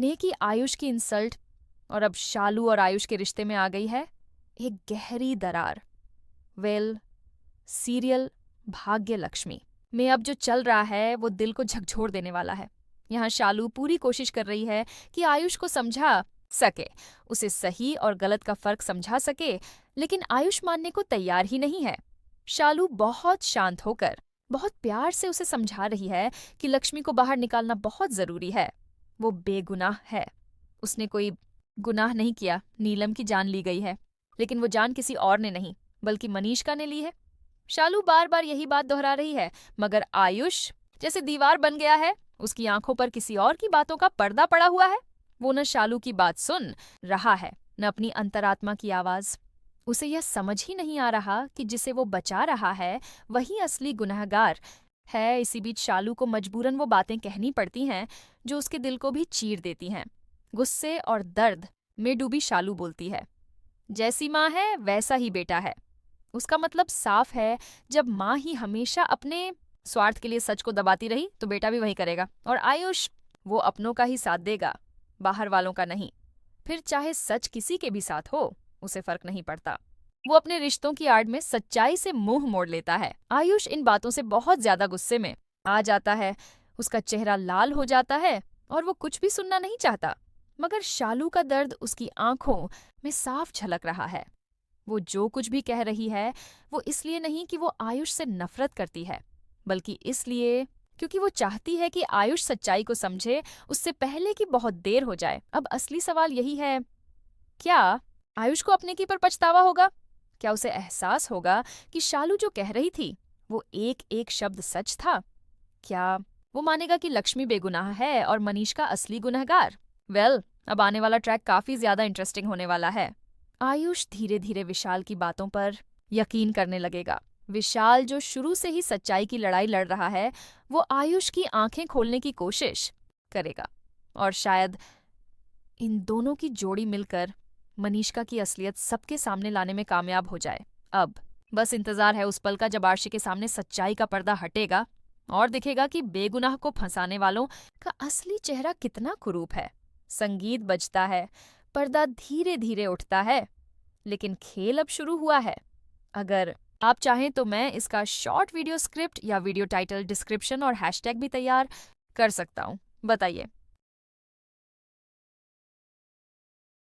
नेकी आयुष की इंसल्ट और अब शालू और आयुष के रिश्ते में आ गई है एक गहरी दरार। वेल, सीरियल भाग्य लक्ष्मी में अब जो चल रहा है वो दिल को झकझोर देने वाला है। यहाँ शालू पूरी कोशिश कर रही है कि आयुष को समझा सके, उसे सही और गलत का फर्क समझा सके, लेकिन आयुष मानने को तैयार ही नहीं है। शालू बहुत शांत होकर बहुत प्यार से उसे समझा रही है कि लक्ष्मी को बाहर निकालना बहुत जरूरी है। वो बेगुनाह है, उसने कोई गुनाह नहीं किया। नीलम की जान ली गई है, लेकिन वो जान किसी और ने नहीं बल्कि मनीषका ने ली है। शालू बार बार यही बात दोहरा रही है, मगर आयुष जैसे दीवार बन गया है। उसकी आंखों पर किसी और की बातों का पर्दा पड़ा हुआ है। वो न शालू की बात सुन रहा है न अपनी अंतरात्मा की आवाज। उसे यह समझ ही नहीं आ रहा कि जिसे वो बचा रहा है वही असली गुनहगार है। इसी बीच शालू को मजबूरन वो बातें कहनी पड़ती हैं जो उसके दिल को भी चीर देती हैं। गुस्से और दर्द में डूबी शालू बोलती है, जैसी माँ है वैसा ही बेटा है। उसका मतलब साफ है, जब माँ ही हमेशा अपने स्वार्थ के लिए सच को दबाती रही तो बेटा भी वही करेगा। और आयुष, वो अपनों का ही साथ देगा, बाहर वालों का नहीं। फिर चाहे सच किसी के भी साथ हो, उसे फर्क नहीं पड़ता। वो अपने रिश्तों की आड़ में सच्चाई से मुंह मोड़ लेता है। आयुष इन बातों से बहुत ज्यादा गुस्से में आ जाता है। उसका चेहरा लाल हो जाता है और वो कुछ भी सुनना नहीं चाहता। मगर शालू का दर्द उसकी आंखों में साफ झलक रहा है। वो जो कुछ भी कह रही है वो इसलिए नहीं कि वो आयुष से नफरत करती है, बल्कि इसलिए क्योंकि वो चाहती है कि आयुष सच्चाई को समझे उससे पहले कि बहुत देर हो जाए। अब असली सवाल यही है, क्या आयुष को अपने की पर पछतावा होगा? क्या उसे एहसास होगा कि शालू जो कह रही थी वो एक एक शब्द सच था? क्या वो मानेगा कि लक्ष्मी बेगुनाह है और मनीष का असली गुनहगार? अब आने वाला ट्रैक काफी ज्यादा इंटरेस्टिंग होने वाला है। आयुष धीरे धीरे विशाल की बातों पर यकीन करने लगेगा। विशाल जो शुरू से ही सच्चाई की लड़ाई लड़ रहा है, वो आयुष की आंखें खोलने की कोशिश करेगा। और शायद इन दोनों की जोड़ी मिलकर मनीषका की असलियत सबके सामने लाने में कामयाब हो जाए। अब बस इंतजार है उस पल का जब आरशी के सामने सच्चाई का पर्दा हटेगा और दिखेगा कि बेगुनाह को फंसाने वालों का असली चेहरा कितना कुरूप है। संगीत बजता है, पर्दा धीरे धीरे उठता है, लेकिन खेल अब शुरू हुआ है। अगर आप चाहें तो मैं इसका शॉर्ट वीडियो स्क्रिप्ट या वीडियो टाइटल, डिस्क्रिप्शन और हैशटैग भी तैयार कर सकता हूँ। बताइए